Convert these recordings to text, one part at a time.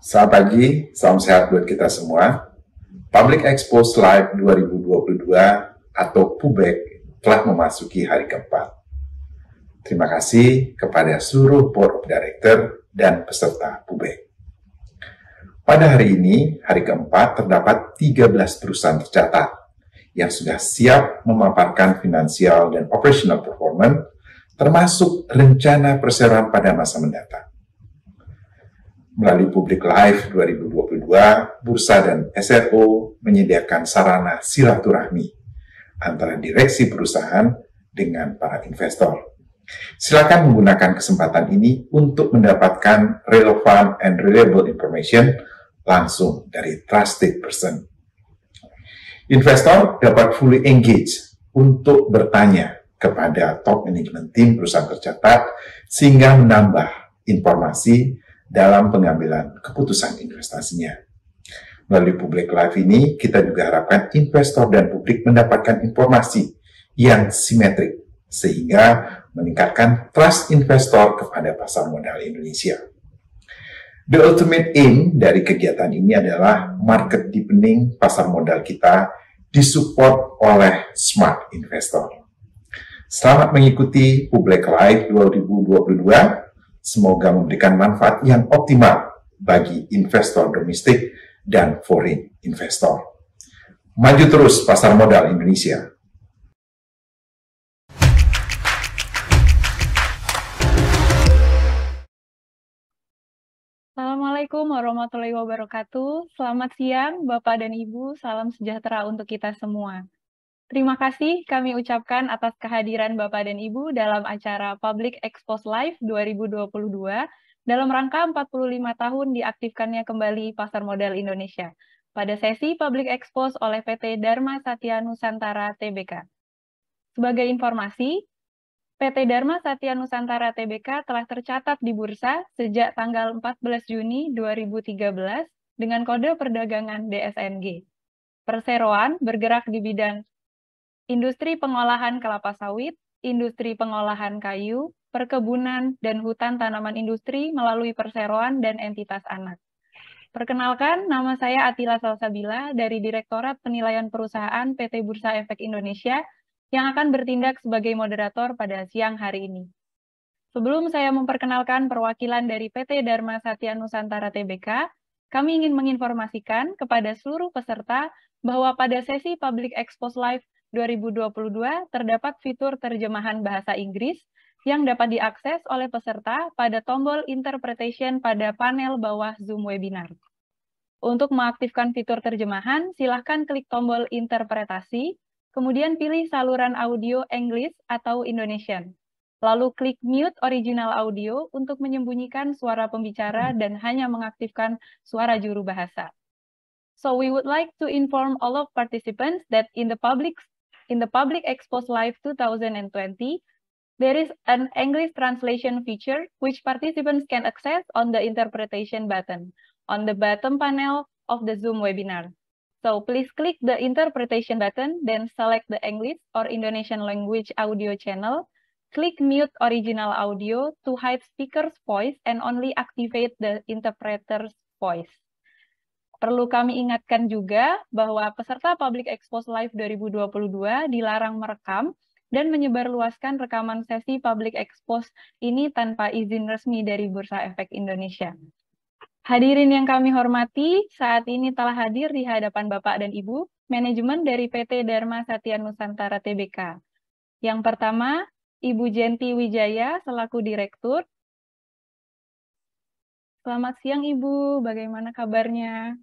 Selamat pagi, salam sehat buat kita semua. Public Expose Live 2022 atau PUBEK telah memasuki hari keempat. Terima kasih kepada seluruh Board of Director dan peserta PUBEK. Pada hari ini, hari keempat, terdapat 13 perusahaan tercatat yang sudah siap memaparkan finansial dan operational performance, termasuk rencana perseroan pada masa mendatang. Melalui Public Live 2022, Bursa dan SRO menyediakan sarana silaturahmi antara direksi perusahaan dengan para investor. Silakan menggunakan kesempatan ini untuk mendapatkan relevan and reliable information langsung dari trusted person. Investor dapat fully engage untuk bertanya kepada top management team perusahaan tercatat sehingga menambah informasi dalam pengambilan keputusan investasinya. Melalui Public Live ini, kita juga harapkan investor dan publik mendapatkan informasi yang simetrik, sehingga meningkatkan trust investor kepada pasar modal Indonesia. The ultimate aim dari kegiatan ini adalah market deepening pasar modal kita disupport oleh smart investor. Selamat mengikuti Public Live 2022. Semoga memberikan manfaat yang optimal bagi investor domestik dan foreign investor. Maju terus pasar modal Indonesia. Assalamualaikum warahmatullahi wabarakatuh. Selamat siang, Bapak dan Ibu. Salam sejahtera untuk kita semua. Terima kasih kami ucapkan atas kehadiran Bapak dan Ibu dalam acara Public Expose Live 2022 dalam rangka 45 tahun diaktifkannya kembali pasar modal Indonesia pada sesi Public Expose oleh PT Dharma Satya Nusantara Tbk. Sebagai informasi, PT Dharma Satya Nusantara Tbk telah tercatat di bursa sejak tanggal 14 Juni 2013 dengan kode perdagangan DSNG. Perseroan bergerak di bidang industri pengolahan kelapa sawit, industri pengolahan kayu, perkebunan, dan hutan tanaman industri melalui perseroan dan entitas anak. Perkenalkan, nama saya Atila Salsabila dari Direktorat Penilaian Perusahaan PT Bursa Efek Indonesia yang akan bertindak sebagai moderator pada siang hari ini. Sebelum saya memperkenalkan perwakilan dari PT Dharma Satya Nusantara Tbk, kami ingin menginformasikan kepada seluruh peserta bahwa pada sesi Public Expose Live 2022 terdapat fitur terjemahan bahasa Inggris yang dapat diakses oleh peserta pada tombol interpretation pada panel bawah Zoom webinar. Untuk mengaktifkan fitur terjemahan, silahkan klik tombol interpretasi, kemudian pilih saluran audio English atau Indonesian. Lalu klik mute original audio untuk menyembunyikan suara pembicara dan hanya mengaktifkan suara juru bahasa. So we would like to inform all of participants that in the Public Expose Live 2020, there is an English translation feature which participants can access on the interpretation button on the bottom panel of the Zoom webinar. So please click the interpretation button, then select the English or Indonesian language audio channel. Click mute original audio to hide speaker's voice and only activate the interpreter's voice. Perlu kami ingatkan juga bahwa peserta Public Expose Live 2022 dilarang merekam dan menyebarluaskan rekaman sesi Public Expose ini tanpa izin resmi dari Bursa Efek Indonesia. Hadirin yang kami hormati, saat ini telah hadir di hadapan Bapak dan Ibu, manajemen dari PT Dharma Satya Nusantara Tbk. Yang pertama, Ibu Jenti Wijaya selaku Direktur. Selamat siang Ibu, bagaimana kabarnya?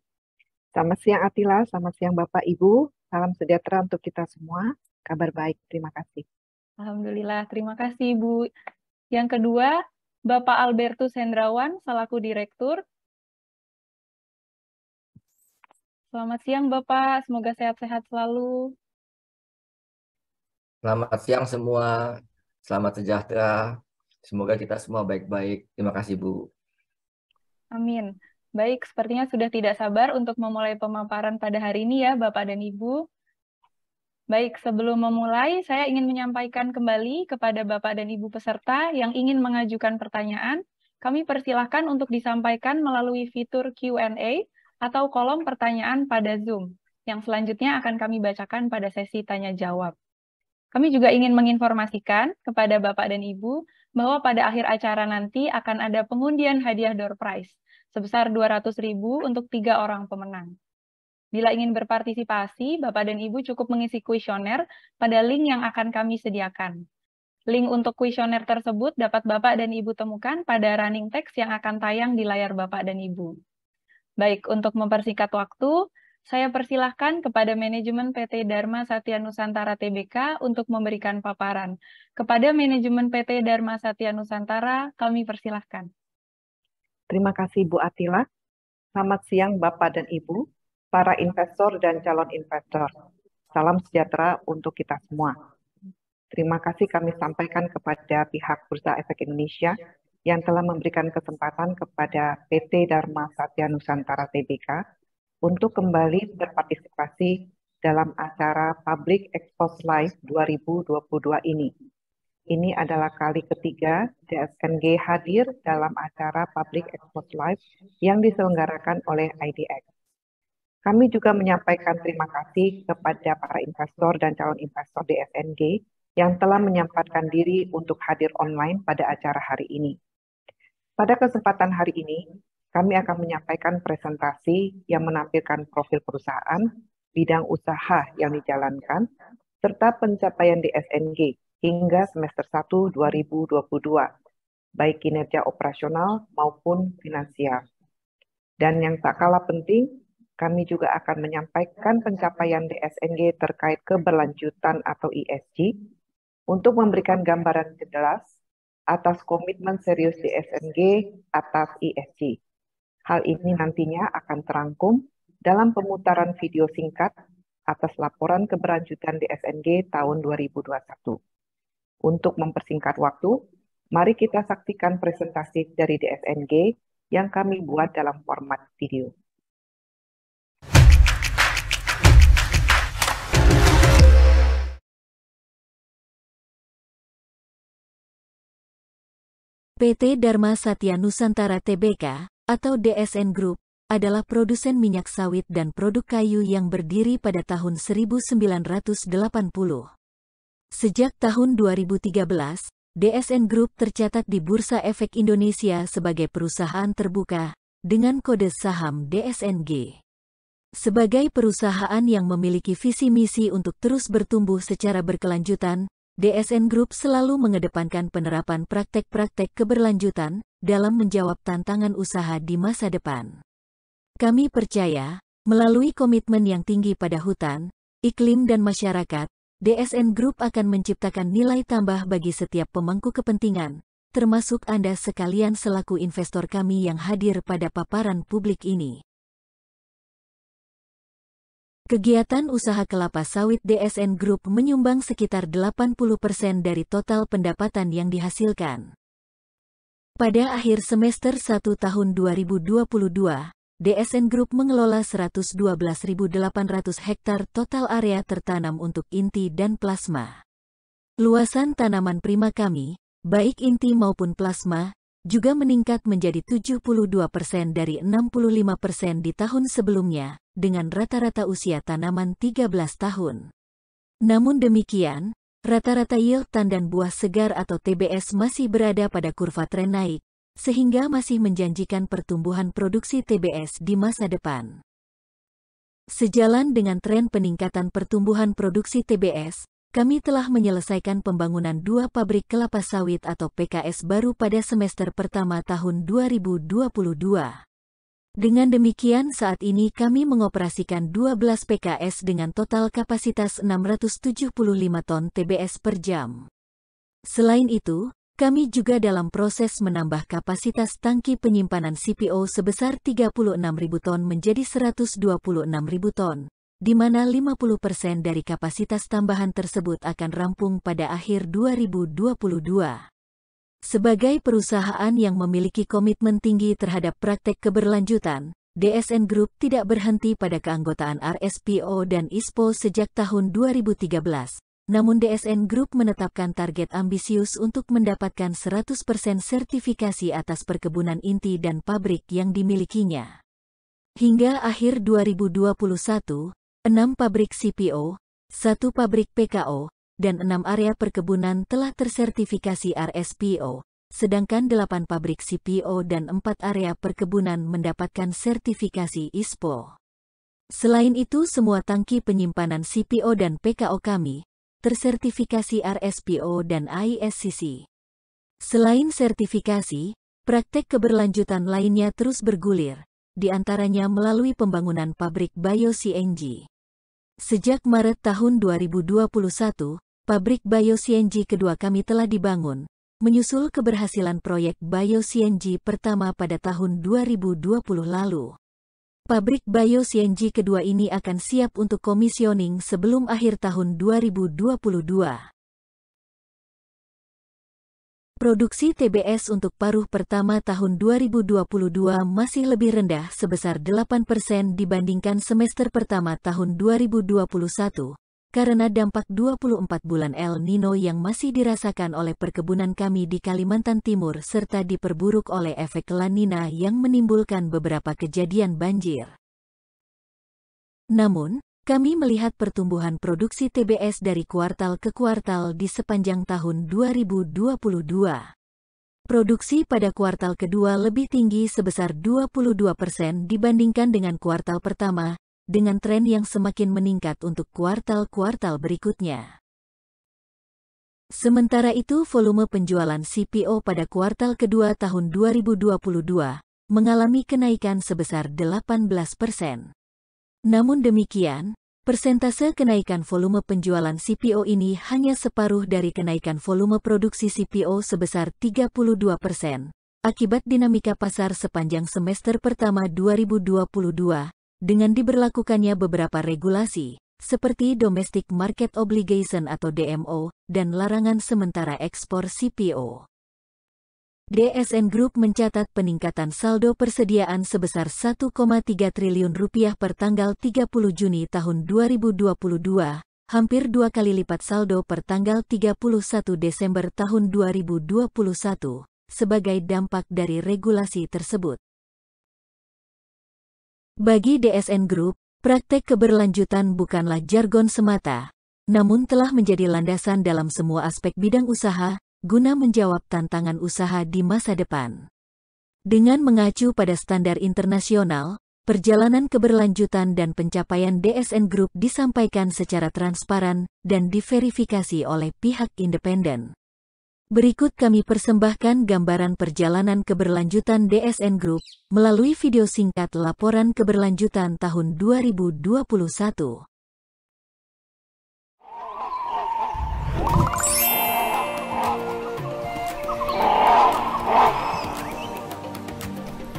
Selamat siang Atila, selamat siang Bapak Ibu, salam sejahtera untuk kita semua, kabar baik, terima kasih. Alhamdulillah, terima kasih Ibu. Yang kedua, Bapak Albertus Hendrawan selaku Direktur. Selamat siang Bapak, semoga sehat-sehat selalu. Selamat siang semua, selamat sejahtera, semoga kita semua baik-baik, terima kasih Bu. Amin. Baik, sepertinya sudah tidak sabar untuk memulai pemaparan pada hari ini ya Bapak dan Ibu. Baik, sebelum memulai, saya ingin menyampaikan kembali kepada Bapak dan Ibu peserta yang ingin mengajukan pertanyaan, Kami persilahkan untuk disampaikan melalui fitur Q&A atau kolom pertanyaan pada Zoom, yang selanjutnya akan kami bacakan pada sesi tanya-jawab. Kami juga ingin menginformasikan kepada Bapak dan Ibu bahwa pada akhir acara nanti akan ada pengundian hadiah door prize sebesar 200.000 untuk 3 orang pemenang. Bila ingin berpartisipasi, Bapak dan Ibu cukup mengisi kuesioner pada link yang akan kami sediakan. Link untuk kuesioner tersebut dapat Bapak dan Ibu temukan pada running text yang akan tayang di layar Bapak dan Ibu. Baik, untuk mempersingkat waktu, saya persilahkan kepada manajemen PT Dharma Satya Nusantara Tbk untuk memberikan paparan. Kepada manajemen PT Dharma Satya Nusantara, kami persilahkan. Terima kasih Bu Atila. Selamat siang Bapak dan Ibu, para investor dan calon investor. Salam sejahtera untuk kita semua. Terima kasih kami sampaikan kepada pihak Bursa Efek Indonesia yang telah memberikan kesempatan kepada PT Dharma Satya Nusantara Tbk untuk kembali berpartisipasi dalam acara Public Expose Live 2022 ini. Ini adalah kali ketiga DSNG hadir dalam acara Public Expose Live yang diselenggarakan oleh IDX. Kami juga menyampaikan terima kasih kepada para investor dan calon investor DSNG yang telah menyempatkan diri untuk hadir online pada acara hari ini. Pada kesempatan hari ini, kami akan menyampaikan presentasi yang menampilkan profil perusahaan, bidang usaha yang dijalankan, serta pencapaian DSNG hingga semester 1 2022, baik kinerja operasional maupun finansial. Dan yang tak kalah penting, kami juga akan menyampaikan pencapaian DSNG terkait keberlanjutan atau ESG, untuk memberikan gambaran jelas atas komitmen serius DSNG atas ESG. Hal ini nantinya akan terangkum dalam pemutaran video singkat atas laporan keberlanjutan DSNG tahun 2021. Untuk mempersingkat waktu, mari kita saksikan presentasi dari DSNG yang kami buat dalam format video. PT Dharma Satya Nusantara Tbk, atau DSN Group, adalah produsen minyak sawit dan produk kayu yang berdiri pada tahun 1980. Sejak tahun 2013, DSN Group tercatat di Bursa Efek Indonesia sebagai perusahaan terbuka, dengan kode saham DSNG. Sebagai perusahaan yang memiliki visi misi untuk terus bertumbuh secara berkelanjutan, DSN Group selalu mengedepankan penerapan praktek-praktek keberlanjutan dalam menjawab tantangan usaha di masa depan. Kami percaya, melalui komitmen yang tinggi pada hutan, iklim dan masyarakat, DSN Group akan menciptakan nilai tambah bagi setiap pemangku kepentingan, termasuk Anda sekalian selaku investor kami yang hadir pada paparan publik ini. Kegiatan usaha kelapa sawit DSN Group menyumbang sekitar 80% dari total pendapatan yang dihasilkan. Pada akhir semester 1 tahun 2022, DSN Group mengelola 112.800 hektar total area tertanam untuk inti dan plasma. Luasan tanaman prima kami, baik inti maupun plasma, juga meningkat menjadi 72% dari 65% di tahun sebelumnya, dengan rata-rata usia tanaman 13 tahun. Namun demikian, rata-rata yield tandan buah segar atau TBS masih berada pada kurva tren naik, sehingga masih menjanjikan pertumbuhan produksi TBS di masa depan. Sejalan dengan tren peningkatan pertumbuhan produksi TBS, kami telah menyelesaikan pembangunan 2 pabrik kelapa sawit atau PKS baru pada semester pertama tahun 2022. Dengan demikian saat ini kami mengoperasikan 12 PKS dengan total kapasitas 675 ton TBS per jam. Selain itu, kami juga dalam proses menambah kapasitas tangki penyimpanan CPO sebesar 36.000 ton menjadi 126.000 ton, di mana 50% dari kapasitas tambahan tersebut akan rampung pada akhir 2022. Sebagai perusahaan yang memiliki komitmen tinggi terhadap praktek keberlanjutan, DSN Group tidak berhenti pada keanggotaan RSPO dan ISPO sejak tahun 2013, namun DSN Group menetapkan target ambisius untuk mendapatkan 100% sertifikasi atas perkebunan inti dan pabrik yang dimilikinya. Hingga akhir 2021, 6 pabrik CPO, 1 pabrik PKO, dan 6 area perkebunan telah tersertifikasi RSPO, sedangkan 8 pabrik CPO dan 4 area perkebunan mendapatkan sertifikasi ISPO. Selain itu, semua tangki penyimpanan CPO dan PKO kami tersertifikasi RSPO dan ISCC. Selain sertifikasi, praktek keberlanjutan lainnya terus bergulir, di antaranya melalui pembangunan pabrik bio-CNG. Sejak Maret tahun 2021, pabrik bio-CNG kedua kami telah dibangun, menyusul keberhasilan proyek bio-CNG pertama pada tahun 2020 lalu. Pabrik bio-CNG kedua ini akan siap untuk komisioning sebelum akhir tahun 2022. Produksi TBS untuk paruh pertama tahun 2022 masih lebih rendah sebesar 8% dibandingkan semester pertama tahun 2021, karena dampak 24 bulan El Nino yang masih dirasakan oleh perkebunan kami di Kalimantan Timur serta diperburuk oleh efek La Nina yang menimbulkan beberapa kejadian banjir. Namun, kami melihat pertumbuhan produksi TBS dari kuartal ke kuartal di sepanjang tahun 2022. Produksi pada kuartal kedua lebih tinggi sebesar 22% dibandingkan dengan kuartal pertama, dengan tren yang semakin meningkat untuk kuartal-kuartal berikutnya. Sementara itu, volume penjualan CPO pada kuartal kedua tahun 2022 mengalami kenaikan sebesar 18%. Namun demikian, persentase kenaikan volume penjualan CPO ini hanya separuh dari kenaikan volume produksi CPO sebesar 32%, akibat dinamika pasar sepanjang semester pertama 2022, dengan diberlakukannya beberapa regulasi, seperti Domestic Market Obligation atau DMO, dan larangan sementara ekspor CPO. DSN Group mencatat peningkatan saldo persediaan sebesar Rp1,3 triliun per tanggal 30 Juni tahun 2022, hampir 2 kali lipat saldo per tanggal 31 Desember tahun 2021, sebagai dampak dari regulasi tersebut. Bagi DSN Group, praktek keberlanjutan bukanlah jargon semata, namun telah menjadi landasan dalam semua aspek bidang usaha, guna menjawab tantangan usaha di masa depan. Dengan mengacu pada standar internasional, perjalanan keberlanjutan dan pencapaian DSN Group disampaikan secara transparan dan diverifikasi oleh pihak independen. Berikut kami persembahkan gambaran perjalanan keberlanjutan DSN Group melalui video singkat laporan keberlanjutan tahun 2021.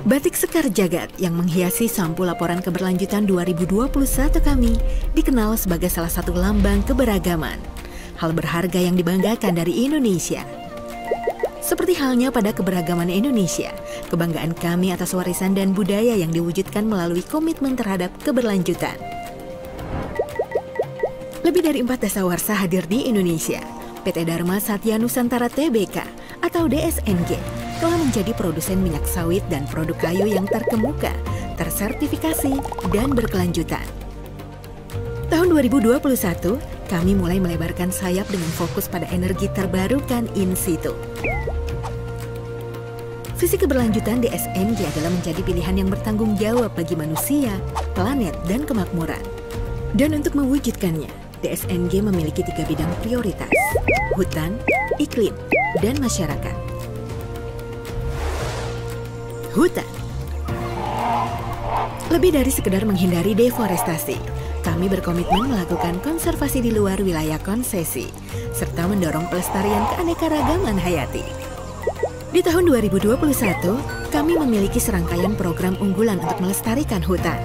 Batik Sekar Jagad yang menghiasi sampul laporan keberlanjutan 2021 kami dikenal sebagai salah satu lambang keberagaman, hal berharga yang dibanggakan dari Indonesia. Seperti halnya pada keberagaman Indonesia, kebanggaan kami atas warisan dan budaya yang diwujudkan melalui komitmen terhadap keberlanjutan. Lebih dari 4 dasawarsa hadir di Indonesia. PT Dharma Satya Nusantara Tbk atau DSNG telah menjadi produsen minyak sawit dan produk kayu yang terkemuka, tersertifikasi, dan berkelanjutan. Tahun 2021, kami mulai melebarkan sayap dengan fokus pada energi terbarukan in situ. Visi keberlanjutan DSNG adalah menjadi pilihan yang bertanggung jawab bagi manusia, planet, dan kemakmuran. Dan untuk mewujudkannya, DSNG memiliki 3 bidang prioritas: hutan, iklim, dan masyarakat. Hutan. Lebih dari sekedar menghindari deforestasi, kami berkomitmen melakukan konservasi di luar wilayah konsesi, serta mendorong pelestarian keanekaragaman hayati. Di tahun 2021, kami memiliki serangkaian program unggulan untuk melestarikan hutan.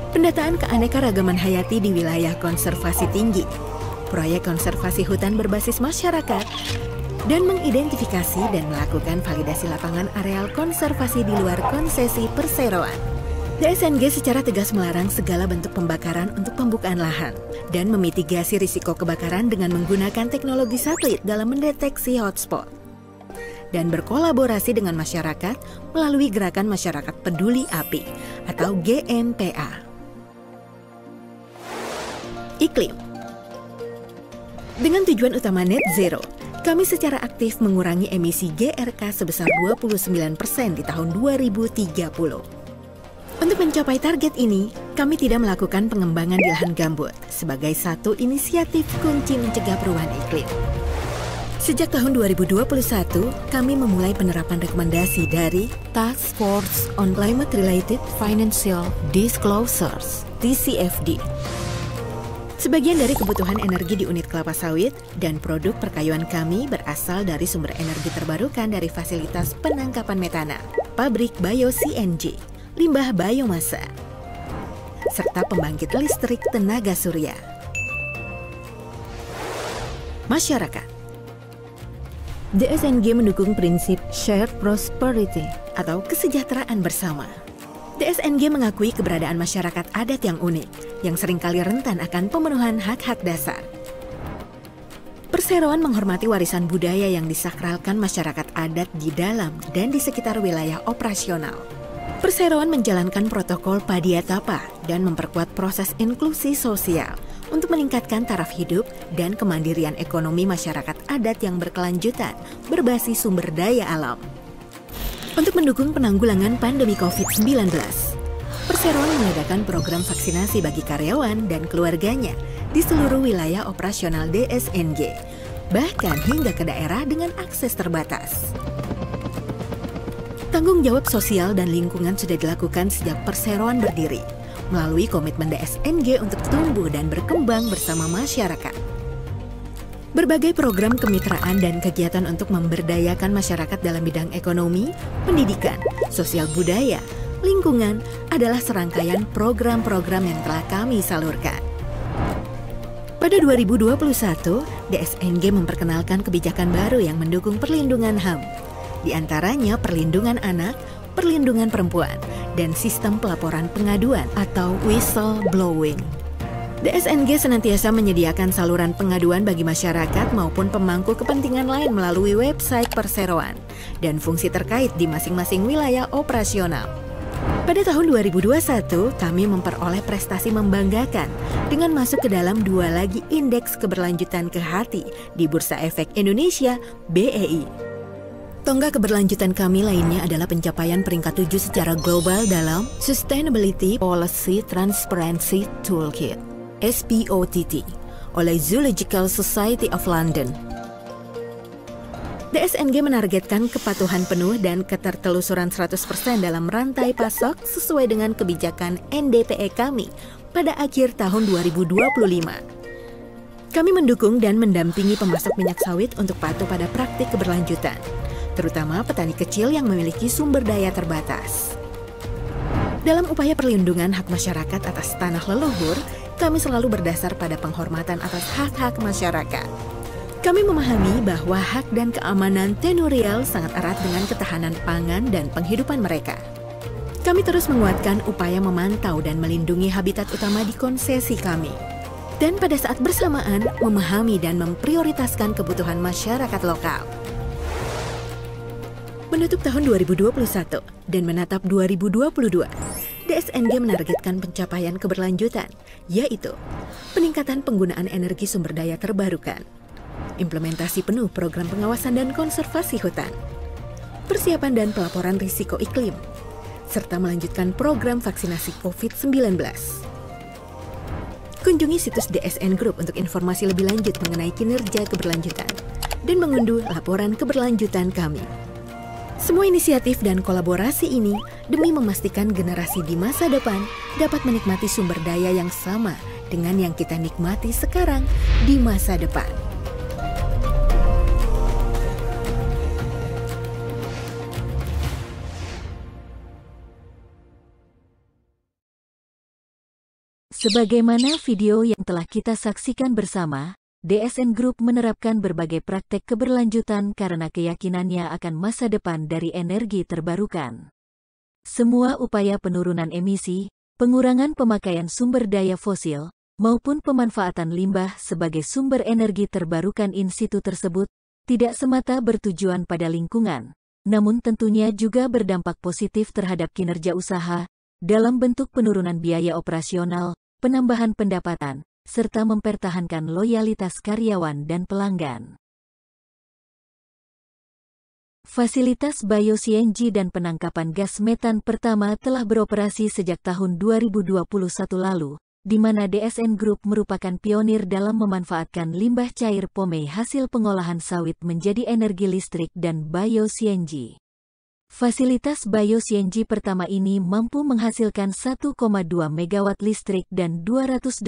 Pendataan keanekaragaman hayati di wilayah konservasi tinggi, proyek konservasi hutan berbasis masyarakat, dan mengidentifikasi dan melakukan validasi lapangan areal konservasi di luar konsesi perseroan. DSNG secara tegas melarang segala bentuk pembakaran untuk pembukaan lahan dan memitigasi risiko kebakaran dengan menggunakan teknologi satelit dalam mendeteksi hotspot dan berkolaborasi dengan masyarakat melalui Gerakan Masyarakat Peduli Api atau GMPA. Iklim. Dengan tujuan utama net zero, kami secara aktif mengurangi emisi GRK sebesar 29% di tahun 2030. Untuk mencapai target ini, kami tidak melakukan pengembangan di lahan gambut sebagai satu inisiatif kunci mencegah perubahan iklim. Sejak tahun 2021, kami memulai penerapan rekomendasi dari Task Force on Climate-Related Financial Disclosures, TCFD. Sebagian dari kebutuhan energi di unit kelapa sawit dan produk perkayuan kami berasal dari sumber energi terbarukan dari fasilitas penangkapan metana, pabrik bio-CNG, limbah biomasa, serta pembangkit listrik tenaga surya. Masyarakat. DSNG mendukung prinsip shared prosperity atau kesejahteraan bersama. DSNG mengakui keberadaan masyarakat adat yang unik, yang seringkali rentan akan pemenuhan hak-hak dasar. Perseroan menghormati warisan budaya yang disakralkan masyarakat adat di dalam dan di sekitar wilayah operasional. Perseroan menjalankan protokol Padiatapa dan memperkuat proses inklusi sosial untuk meningkatkan taraf hidup dan kemandirian ekonomi masyarakat adat yang berkelanjutan berbasis sumber daya alam. Untuk mendukung penanggulangan pandemi COVID-19, Perseroan mengadakan program vaksinasi bagi karyawan dan keluarganya di seluruh wilayah operasional DSNG, bahkan hingga ke daerah dengan akses terbatas. Tanggung jawab sosial dan lingkungan sudah dilakukan sejak Perseroan berdiri, melalui komitmen DSNG untuk tumbuh dan berkembang bersama masyarakat. Berbagai program kemitraan dan kegiatan untuk memberdayakan masyarakat dalam bidang ekonomi, pendidikan, sosial budaya, lingkungan adalah serangkaian program-program yang telah kami salurkan. Pada 2021, DSNG memperkenalkan kebijakan baru yang mendukung perlindungan HAM, di antaranya perlindungan anak, perlindungan perempuan, dan sistem pelaporan pengaduan atau whistleblowing. DSNG senantiasa menyediakan saluran pengaduan bagi masyarakat maupun pemangku kepentingan lain melalui website Perseroan dan fungsi terkait di masing-masing wilayah operasional. Pada tahun 2021, kami memperoleh prestasi membanggakan dengan masuk ke dalam 2 lagi indeks keberlanjutan ke hati di Bursa Efek Indonesia, BEI. Tonggak keberlanjutan kami lainnya adalah pencapaian peringkat 7 secara global dalam Sustainability Policy Transparency Toolkit, SPOTT, oleh Zoological Society of London. DSNG menargetkan kepatuhan penuh dan ketertelusuran 100% dalam rantai pasok sesuai dengan kebijakan NDPE kami pada akhir tahun 2025. Kami mendukung dan mendampingi pemasok minyak sawit untuk patuh pada praktik keberlanjutan, terutama petani kecil yang memiliki sumber daya terbatas. Dalam upaya perlindungan hak masyarakat atas tanah leluhur, kami selalu berdasar pada penghormatan atas hak-hak masyarakat. Kami memahami bahwa hak dan keamanan tenurial sangat erat dengan ketahanan pangan dan penghidupan mereka. Kami terus menguatkan upaya memantau dan melindungi habitat utama di konsesi kami. Dan pada saat bersamaan, memahami dan memprioritaskan kebutuhan masyarakat lokal. Menutup tahun 2021 dan menatap 2022, DSNG menargetkan pencapaian keberlanjutan, yaitu peningkatan penggunaan energi sumber daya terbarukan, implementasi penuh program pengawasan dan konservasi hutan, persiapan dan pelaporan risiko iklim, serta melanjutkan program vaksinasi COVID-19. Kunjungi situs DSN Group untuk informasi lebih lanjut mengenai kinerja keberlanjutan dan mengunduh laporan keberlanjutan kami. Semua inisiatif dan kolaborasi ini demi memastikan generasi di masa depan dapat menikmati sumber daya yang sama dengan yang kita nikmati sekarang di masa depan. Sebagaimana video yang telah kita saksikan bersama, DSN Group menerapkan berbagai praktek keberlanjutan karena keyakinannya akan masa depan dari energi terbarukan. Semua upaya penurunan emisi, pengurangan pemakaian sumber daya fosil, maupun pemanfaatan limbah sebagai sumber energi terbarukan in situ tersebut tidak semata bertujuan pada lingkungan, namun tentunya juga berdampak positif terhadap kinerja usaha dalam bentuk penurunan biaya operasional, penambahan pendapatan, serta mempertahankan loyalitas karyawan dan pelanggan. Fasilitas bio-CNG dan penangkapan gas metan pertama telah beroperasi sejak tahun 2021 lalu, di mana DSN Group merupakan pionir dalam memanfaatkan limbah cair pomei hasil pengolahan sawit menjadi energi listrik dan bio-CNG. Fasilitas bio-CNG pertama ini mampu menghasilkan 1,2 MW listrik dan 280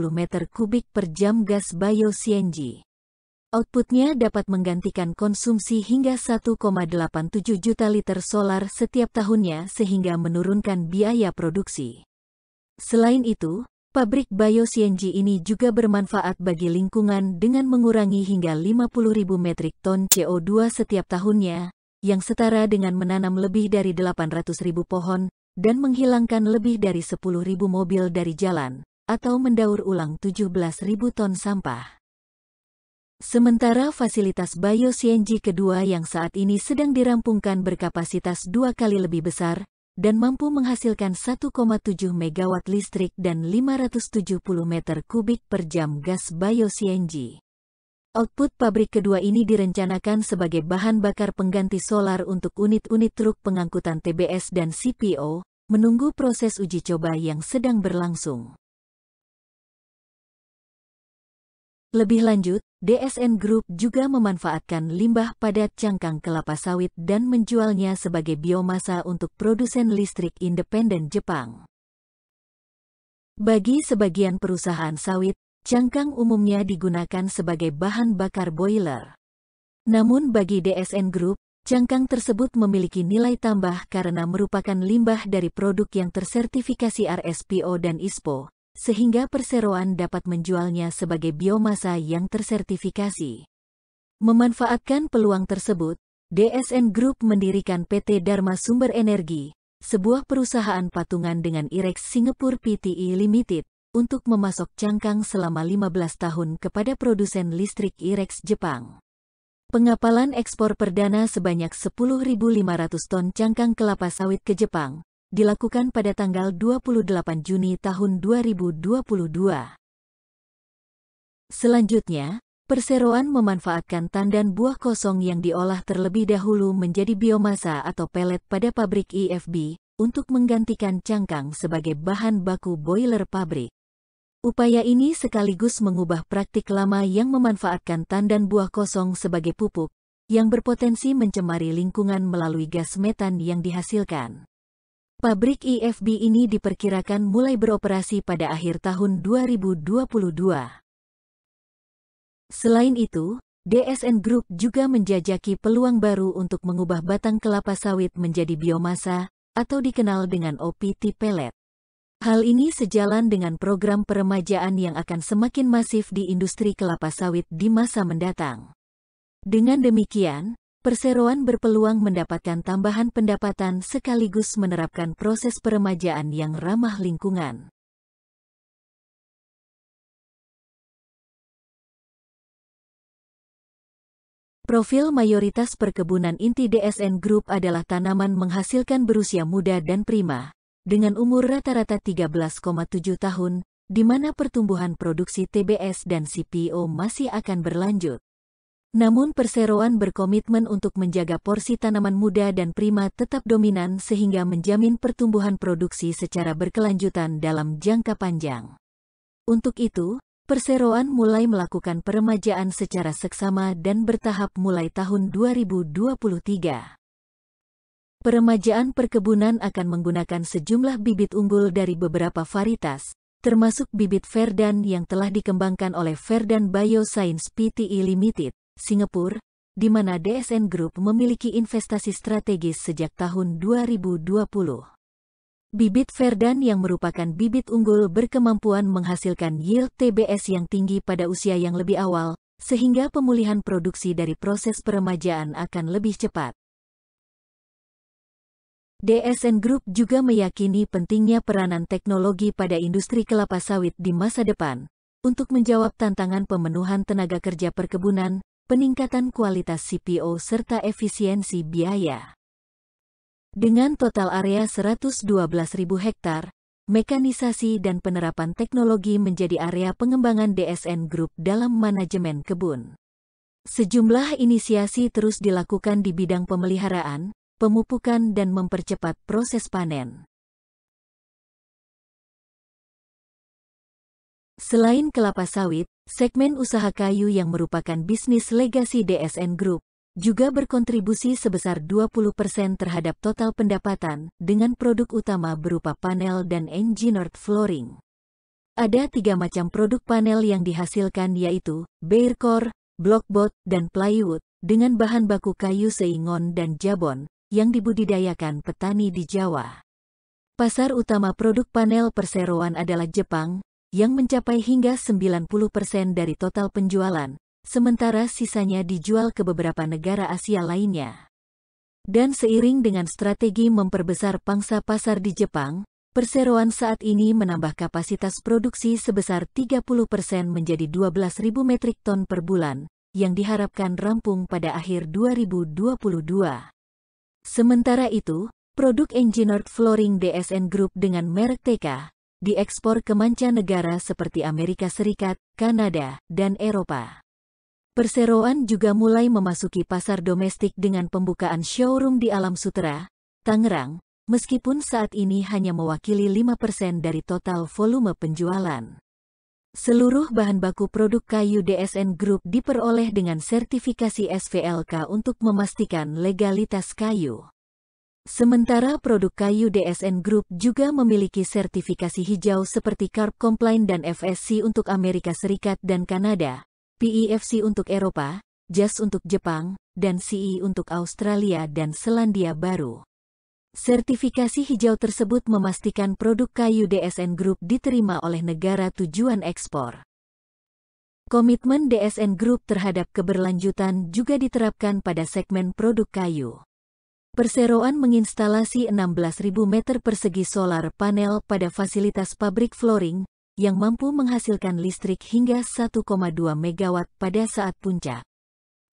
meter kubik per jam gas bio-CNG. Outputnya dapat menggantikan konsumsi hingga 1,87 juta liter solar setiap tahunnya sehingga menurunkan biaya produksi. Selain itu, pabrik bio-CNG ini juga bermanfaat bagi lingkungan dengan mengurangi hingga 50.000 metrik ton CO2 setiap tahunnya, yang setara dengan menanam lebih dari 800.000 pohon dan menghilangkan lebih dari 10.000 mobil dari jalan, atau mendaur ulang 17.000 ton sampah. Sementara fasilitas bio-CNG kedua yang saat ini sedang dirampungkan berkapasitas 2 kali lebih besar dan mampu menghasilkan 1,7 MW listrik dan 570 meter kubik per jam gas bio-CNG. Output pabrik kedua ini direncanakan sebagai bahan bakar pengganti solar untuk unit-unit truk pengangkutan TBS dan CPO, menunggu proses uji coba yang sedang berlangsung. Lebih lanjut, DSN Group juga memanfaatkan limbah padat cangkang kelapa sawit dan menjualnya sebagai biomasa untuk produsen listrik independen Jepang. Bagi sebagian perusahaan sawit, cangkang umumnya digunakan sebagai bahan bakar boiler. Namun bagi DSN Group, cangkang tersebut memiliki nilai tambah karena merupakan limbah dari produk yang tersertifikasi RSPO dan ISPO, sehingga perseroan dapat menjualnya sebagai biomasa yang tersertifikasi. Memanfaatkan peluang tersebut, DSN Group mendirikan PT Dharma Sumber Energi, sebuah perusahaan patungan dengan IREX Singapore Pte Limited, untuk memasok cangkang selama 15 tahun kepada produsen listrik IREX Jepang. Pengapalan ekspor perdana sebanyak 10.500 ton cangkang kelapa sawit ke Jepang dilakukan pada tanggal 28 Juni tahun 2022. Selanjutnya, perseroan memanfaatkan tandan buah kosong yang diolah terlebih dahulu menjadi biomasa atau pelet pada pabrik IFB untuk menggantikan cangkang sebagai bahan baku boiler pabrik. Upaya ini sekaligus mengubah praktik lama yang memanfaatkan tandan buah kosong sebagai pupuk, yang berpotensi mencemari lingkungan melalui gas metan yang dihasilkan. Pabrik IFB ini diperkirakan mulai beroperasi pada akhir tahun 2022. Selain itu, DSN Group juga menjajaki peluang baru untuk mengubah batang kelapa sawit menjadi biomasa, atau dikenal dengan OPT pellet. Hal ini sejalan dengan program peremajaan yang akan semakin masif di industri kelapa sawit di masa mendatang. Dengan demikian, perseroan berpeluang mendapatkan tambahan pendapatan sekaligus menerapkan proses peremajaan yang ramah lingkungan. Profil mayoritas perkebunan inti DSN Group adalah tanaman menghasilkan berusia muda dan prima, dengan umur rata-rata 13,7 tahun, di mana pertumbuhan produksi TBS dan CPO masih akan berlanjut. Namun perseroan berkomitmen untuk menjaga porsi tanaman muda dan prima tetap dominan sehingga menjamin pertumbuhan produksi secara berkelanjutan dalam jangka panjang. Untuk itu, perseroan mulai melakukan peremajaan secara seksama dan bertahap mulai tahun 2023. Peremajaan perkebunan akan menggunakan sejumlah bibit unggul dari beberapa varietas, termasuk bibit Verdan yang telah dikembangkan oleh Verdan Bioscience Pte Limited, Singapura, di mana DSN Group memiliki investasi strategis sejak tahun 2020. Bibit Verdan yang merupakan bibit unggul berkemampuan menghasilkan yield TBS yang tinggi pada usia yang lebih awal, sehingga pemulihan produksi dari proses peremajaan akan lebih cepat. DSN Group juga meyakini pentingnya peranan teknologi pada industri kelapa sawit di masa depan untuk menjawab tantangan pemenuhan tenaga kerja perkebunan, peningkatan kualitas CPO, serta efisiensi biaya. Dengan total area 112.000 hektar, mekanisasi dan penerapan teknologi menjadi area pengembangan DSN Group dalam manajemen kebun. Sejumlah inisiasi terus dilakukan di bidang pemeliharaan, pemupukan dan mempercepat proses panen. Selain kelapa sawit, segmen usaha kayu yang merupakan bisnis legasi DSN Group juga berkontribusi sebesar 20% terhadap total pendapatan dengan produk utama berupa panel dan engineered flooring. Ada 3 macam produk panel yang dihasilkan, yaitu Bearcore, Blockboard, dan Plywood dengan bahan baku kayu seingon dan jabon yang dibudidayakan petani di Jawa. Pasar utama produk panel perseroan adalah Jepang, yang mencapai hingga 90% dari total penjualan, sementara sisanya dijual ke beberapa negara Asia lainnya. Dan seiring dengan strategi memperbesar pangsa pasar di Jepang, perseroan saat ini menambah kapasitas produksi sebesar 30% menjadi 12.000 metrik ton per bulan, yang diharapkan rampung pada akhir 2022. Sementara itu, produk engineered flooring DSN Group dengan merek TK diekspor ke mancanegara seperti Amerika Serikat, Kanada, dan Eropa. Perseroan juga mulai memasuki pasar domestik dengan pembukaan showroom di Alam Sutera, Tangerang, meskipun saat ini hanya mewakili 5% dari total volume penjualan. Seluruh bahan baku produk kayu DSN Group diperoleh dengan sertifikasi SVLK untuk memastikan legalitas kayu. Sementara produk kayu DSN Group juga memiliki sertifikasi hijau seperti CARB Compliant dan FSC untuk Amerika Serikat dan Kanada, PEFC untuk Eropa, JAS untuk Jepang, dan CE untuk Australia dan Selandia Baru. Sertifikasi hijau tersebut memastikan produk kayu DSN Group diterima oleh negara tujuan ekspor. Komitmen DSN Group terhadap keberlanjutan juga diterapkan pada segmen produk kayu. Perseroan menginstalasi 16.000 meter persegi solar panel pada fasilitas pabrik flooring yang mampu menghasilkan listrik hingga 1,2 megawatt pada saat puncak.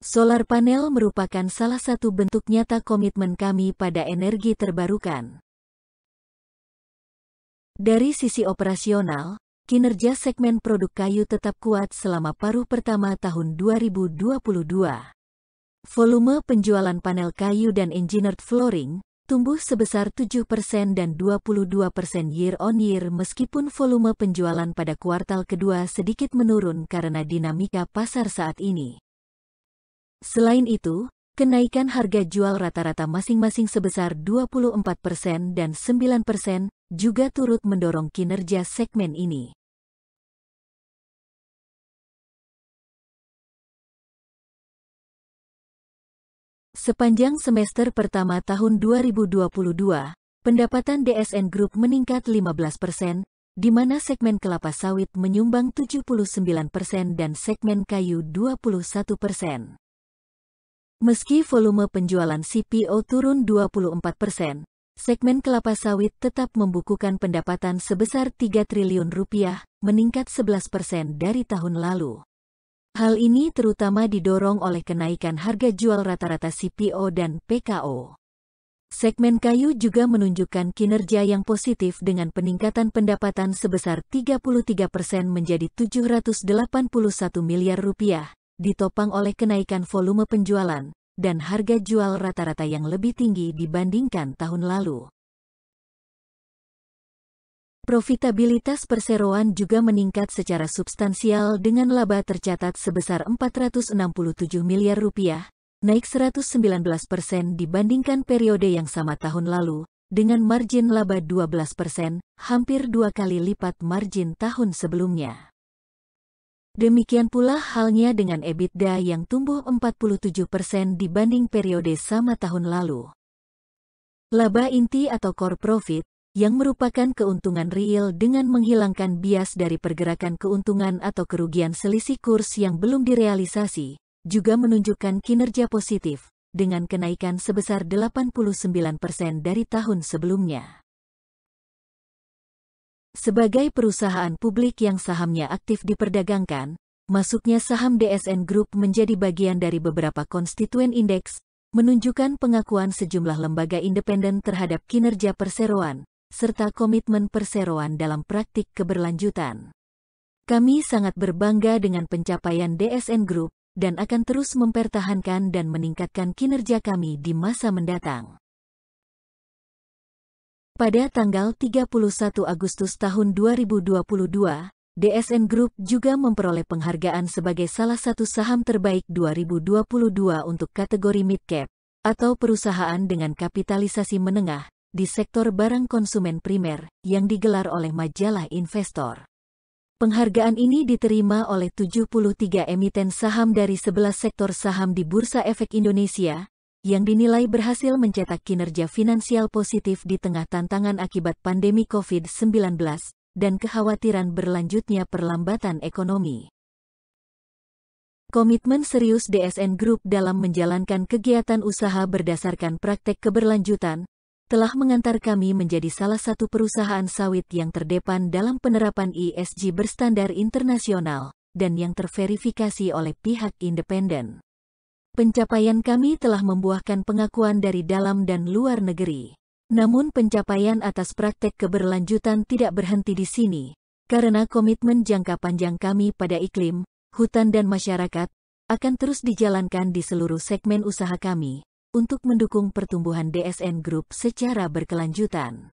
Solar panel merupakan salah satu bentuk nyata komitmen kami pada energi terbarukan. Dari sisi operasional, kinerja segmen produk kayu tetap kuat selama paruh pertama tahun 2022. Volume penjualan panel kayu dan engineered flooring tumbuh sebesar 7% dan 22% year-on-year meskipun volume penjualan pada kuartal kedua sedikit menurun karena dinamika pasar saat ini. Selain itu, kenaikan harga jual rata-rata masing-masing sebesar 24% dan 9% juga turut mendorong kinerja segmen ini. Sepanjang semester pertama tahun 2022, pendapatan DSN Group meningkat 15%, di mana segmen kelapa sawit menyumbang 79% dan segmen kayu 21%. Meski volume penjualan CPO turun 24%, segmen kelapa sawit tetap membukukan pendapatan sebesar 3 triliun rupiah, meningkat 11% dari tahun lalu. Hal ini terutama didorong oleh kenaikan harga jual rata-rata CPO dan PKO. Segmen kayu juga menunjukkan kinerja yang positif dengan peningkatan pendapatan sebesar 33% menjadi 781 miliar rupiah, ditopang oleh kenaikan volume penjualan dan harga jual rata-rata yang lebih tinggi dibandingkan tahun lalu. Profitabilitas perseroan juga meningkat secara substansial dengan laba tercatat sebesar 467 miliar rupiah, naik 119% dibandingkan periode yang sama tahun lalu, dengan margin laba 12%, hampir 2 kali lipat margin tahun sebelumnya. Demikian pula halnya dengan EBITDA yang tumbuh 47% dibanding periode sama tahun lalu. Laba inti atau core profit, yang merupakan keuntungan real dengan menghilangkan bias dari pergerakan keuntungan atau kerugian selisih kurs yang belum direalisasi, juga menunjukkan kinerja positif, dengan kenaikan sebesar 89% dari tahun sebelumnya. Sebagai perusahaan publik yang sahamnya aktif diperdagangkan, masuknya saham DSN Group menjadi bagian dari beberapa konstituen indeks, menunjukkan pengakuan sejumlah lembaga independen terhadap kinerja perseroan, serta komitmen perseroan dalam praktik keberlanjutan. Kami sangat berbangga dengan pencapaian DSN Group dan akan terus mempertahankan dan meningkatkan kinerja kami di masa mendatang. Pada tanggal 31 Agustus tahun 2022, DSN Group juga memperoleh penghargaan sebagai salah satu saham terbaik 2022 untuk kategori mid-cap, atau perusahaan dengan kapitalisasi menengah, di sektor barang konsumen primer, yang digelar oleh majalah Investor. Penghargaan ini diterima oleh 73 emiten saham dari 11 sektor saham di Bursa Efek Indonesia, yang dinilai berhasil mencetak kinerja finansial positif di tengah tantangan akibat pandemi COVID-19 dan kekhawatiran berlanjutnya perlambatan ekonomi. Komitmen serius DSN Group dalam menjalankan kegiatan usaha berdasarkan praktek keberlanjutan telah mengantar kami menjadi salah satu perusahaan sawit yang terdepan dalam penerapan ESG berstandar internasional dan yang terverifikasi oleh pihak independen. Pencapaian kami telah membuahkan pengakuan dari dalam dan luar negeri. Namun pencapaian atas praktek keberlanjutan tidak berhenti di sini, karena komitmen jangka panjang kami pada iklim, hutan dan masyarakat akan terus dijalankan di seluruh segmen usaha kami, untuk mendukung pertumbuhan DSN Group secara berkelanjutan.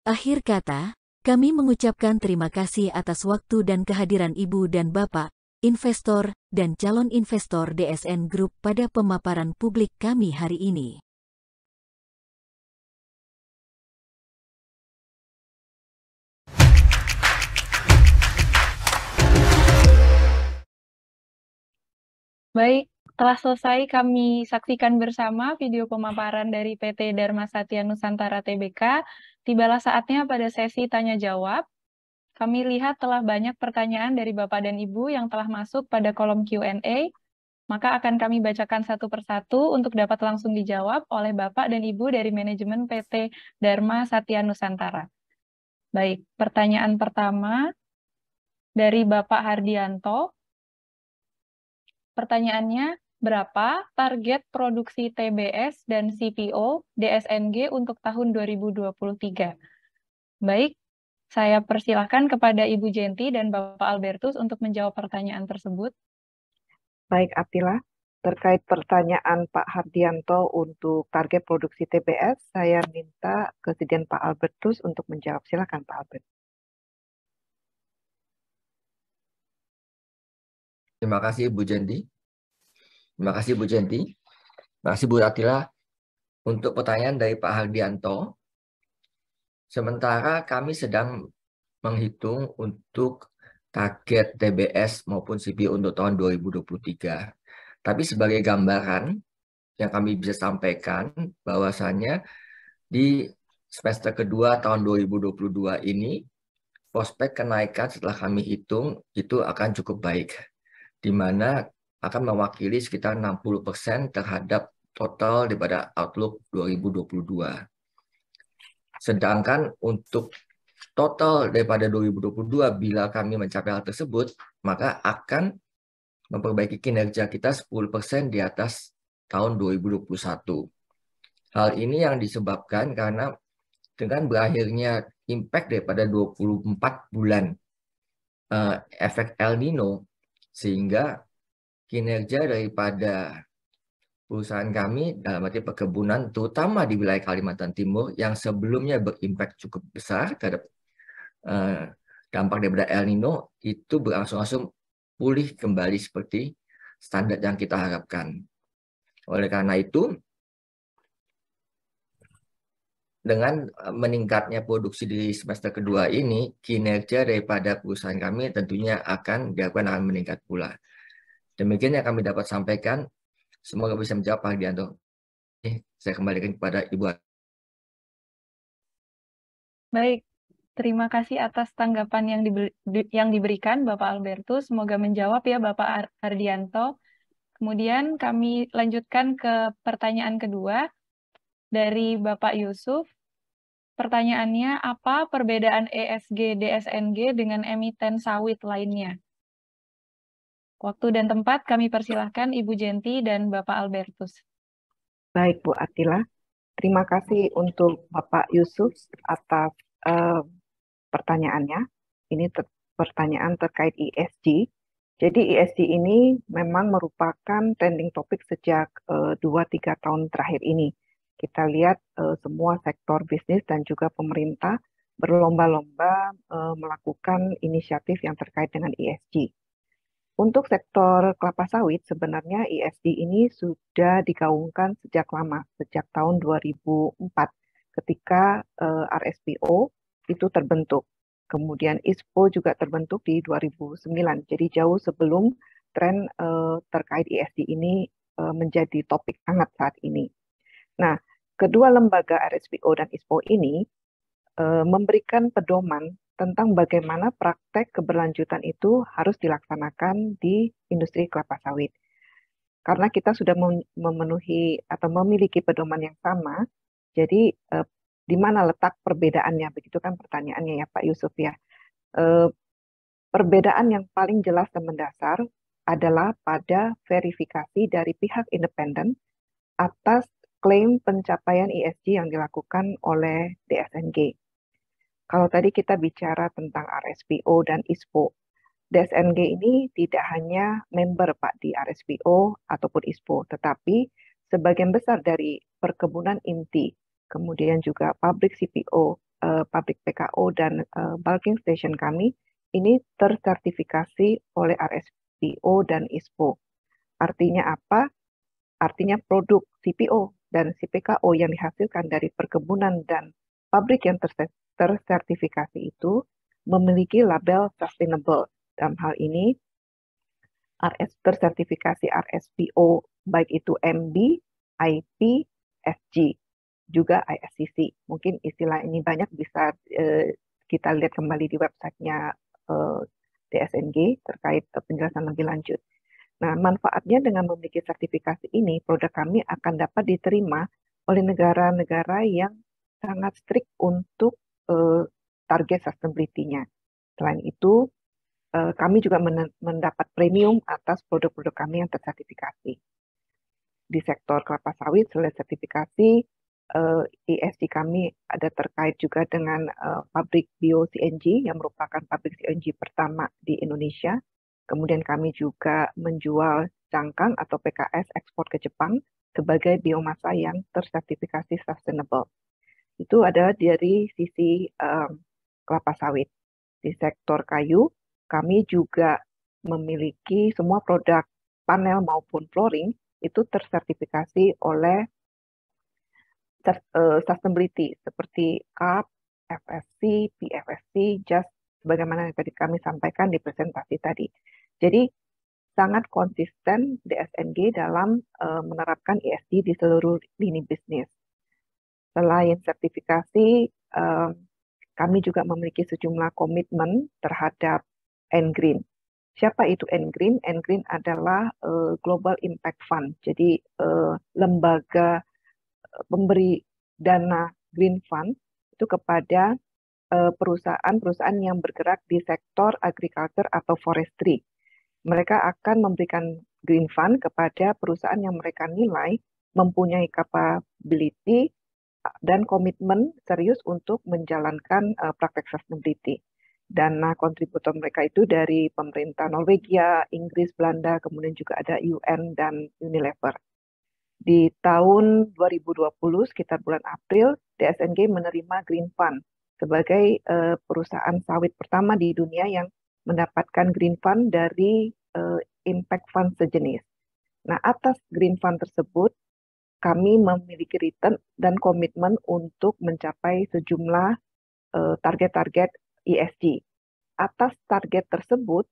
Akhir kata, kami mengucapkan terima kasih atas waktu dan kehadiran Ibu dan Bapak, investor, dan calon investor DSN Group pada pemaparan publik kami hari ini. Baik, telah selesai kami saksikan bersama video pemaparan dari PT Dharma Satya Nusantara Tbk. Tibalah saatnya pada sesi tanya-jawab. Kami lihat telah banyak pertanyaan dari Bapak dan Ibu yang telah masuk pada kolom Q&A. Maka akan kami bacakan satu persatu untuk dapat langsung dijawab oleh Bapak dan Ibu dari manajemen PT Dharma Satya Nusantara. Baik, pertanyaan pertama dari Bapak Hardianto. Pertanyaannya, berapa target produksi TBS dan CPO DSNG untuk tahun 2023? Baik, saya persilahkan kepada Ibu Jenti dan Bapak Albertus untuk menjawab pertanyaan tersebut. Baik, Attila. Terkait pertanyaan Pak Hardianto untuk target produksi TBS, saya minta Presiden Pak Albertus untuk menjawab. Silakan Pak Albert. Terima kasih Bu Jenti. Terima kasih Bu Jenti. Terima kasih Bu Attila. Untuk pertanyaan dari Pak Hardianto, sementara kami sedang menghitung untuk target TBS maupun CPO untuk tahun 2023. Tapi sebagai gambaran yang kami bisa sampaikan bahwasannya di semester kedua tahun 2022 ini, prospek kenaikan setelah kami hitung itu akan cukup baik, di mana akan mewakili sekitar 60% terhadap total daripada outlook 2022. Sedangkan untuk total daripada 2022, bila kami mencapai hal tersebut, maka akan memperbaiki kinerja kita 10% di atas tahun 2021. Hal ini yang disebabkan karena dengan berakhirnya impact daripada 24 bulan efek El Nino, sehingga kinerja daripada perusahaan kami dalam arti perkebunan, terutama di wilayah Kalimantan Timur yang sebelumnya berimpak cukup besar terhadap dampak daripada El Nino, itu berangsur-angsur pulih kembali seperti standar yang kita harapkan. Oleh karena itu, dengan meningkatnya produksi di semester kedua ini, kinerja daripada perusahaan kami tentunya akan diharapkan meningkat pula. Demikian yang kami dapat sampaikan. Semoga bisa menjawab Pak Hardianto. Saya kembalikan kepada Ibu. Baik, terima kasih atas tanggapan yang diberikan Bapak Albertus. Semoga menjawab ya Bapak Hardianto. Kemudian kami lanjutkan ke pertanyaan kedua dari Bapak Yusuf. Pertanyaannya, apa perbedaan ESG DSNG dengan emiten sawit lainnya? Waktu dan tempat kami persilahkan Ibu Jenti dan Bapak Albertus. Baik, Bu Atila. Terima kasih untuk Bapak Yusuf atas pertanyaannya. Ini pertanyaan terkait ESG. Jadi ESG ini memang merupakan trending topik sejak 2-3 tahun terakhir ini. Kita lihat semua sektor bisnis dan juga pemerintah berlomba-lomba melakukan inisiatif yang terkait dengan ESG. Untuk sektor kelapa sawit, sebenarnya ESG ini sudah digaungkan sejak lama, sejak tahun 2004, ketika RSPO itu terbentuk. Kemudian ISPO juga terbentuk di 2009, jadi jauh sebelum tren terkait ESG ini menjadi topik hangat saat ini. Nah, kedua lembaga RSPO dan ISPO ini memberikan pedoman tentang bagaimana praktek keberlanjutan itu harus dilaksanakan di industri kelapa sawit. Karena kita sudah memenuhi atau memiliki pedoman yang sama, jadi di mana letak perbedaannya? Begitu kan pertanyaannya ya Pak Yusuf ya. Perbedaan yang paling jelas dan mendasar adalah pada verifikasi dari pihak independen atas klaim pencapaian ESG yang dilakukan oleh DSNG. Kalau tadi kita bicara tentang RSPO dan ISPO, DSNG ini tidak hanya member Pak di RSPO ataupun ISPO, tetapi sebagian besar dari perkebunan inti, kemudian juga pabrik CPO, pabrik PKO, dan bulking station kami, ini tersertifikasi oleh RSPO dan ISPO. Artinya apa? Artinya produk CPO dan CPKO yang dihasilkan dari perkebunan dan pabrik yang tersertifikasi itu memiliki label sustainable. Dalam hal ini, tersertifikasi RSPO, baik itu MB, IP, SG, juga ISCC. Mungkin istilah ini banyak bisa kita lihat kembali di websitenya DSNG terkait penjelasan lebih lanjut. Nah, manfaatnya dengan memiliki sertifikasi ini, produk kami akan dapat diterima oleh negara-negara yang sangat strict untuk target sustainability-nya. Selain itu, kami juga mendapat premium atas produk-produk kami yang tersertifikasi. Di sektor kelapa sawit, selain sertifikasi, ESG kami ada terkait juga dengan pabrik bio-CNG yang merupakan pabrik CNG pertama di Indonesia. Kemudian kami juga menjual cangkang atau PKS ekspor ke Jepang sebagai biomasa yang tersertifikasi sustainable. Itu adalah dari sisi kelapa sawit. Di sektor kayu, kami juga memiliki semua produk panel maupun flooring itu tersertifikasi oleh sustainability seperti CARB, FSC, PFSC, JUST, sebagaimana yang tadi kami sampaikan di presentasi tadi. Jadi sangat konsisten DSNG dalam menerapkan ESG di seluruh lini bisnis. Selain sertifikasi, kami juga memiliki sejumlah komitmen terhadap N-Green. Siapa itu N-Green? N-Green adalah Global Impact Fund. Jadi lembaga pemberi dana Green Fund itu kepada perusahaan-perusahaan yang bergerak di sektor agriculture atau forestry. Mereka akan memberikan Green Fund kepada perusahaan yang mereka nilai mempunyai capability dan komitmen serius untuk menjalankan praktek sustainability. Dana kontributor mereka itu dari pemerintah Norwegia, Inggris, Belanda, kemudian juga ada UN dan Unilever. Di tahun 2020, sekitar bulan April, DSNG menerima Green Fund sebagai perusahaan sawit pertama di dunia yang mendapatkan Green Fund dari Impact Fund sejenis. Nah, atas Green Fund tersebut, kami memiliki return dan komitmen untuk mencapai sejumlah target-target ESG. Atas target tersebut,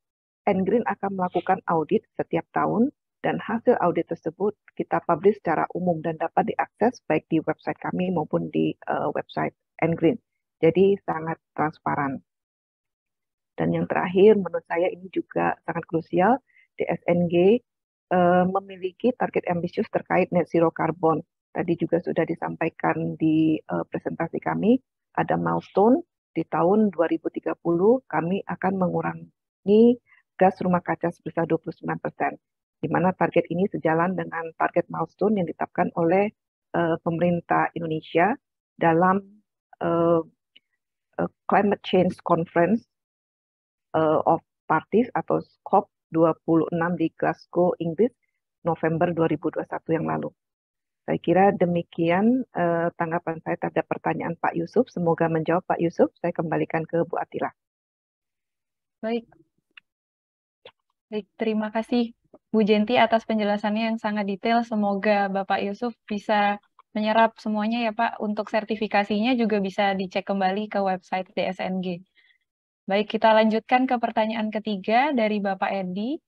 N-Green akan melakukan audit setiap tahun dan hasil audit tersebut kita publish secara umum dan dapat diakses baik di website kami maupun di website N-Green. Jadi sangat transparan. Dan yang terakhir, menurut saya ini juga sangat krusial, DSNG memiliki target ambisius terkait net zero carbon. Tadi juga sudah disampaikan di presentasi kami, ada milestone di tahun 2030 kami akan mengurangi gas rumah kaca sebesar 29%, di mana target ini sejalan dengan target milestone yang ditetapkan oleh pemerintah Indonesia dalam Climate Change Conference of Parties atau COP26 di Glasgow, Inggris, November 2021 yang lalu. Saya kira demikian tanggapan saya terhadap pertanyaan Pak Yusuf. Semoga menjawab Pak Yusuf. Saya kembalikan ke Bu Atila. Baik. Baik, terima kasih Bu Jenti atas penjelasannya yang sangat detail. Semoga Bapak Yusuf bisa menyerap semuanya ya Pak. Untuk sertifikasinya juga bisa dicek kembali ke website DSNG. Baik, kita lanjutkan ke pertanyaan ketiga dari Bapak Edi.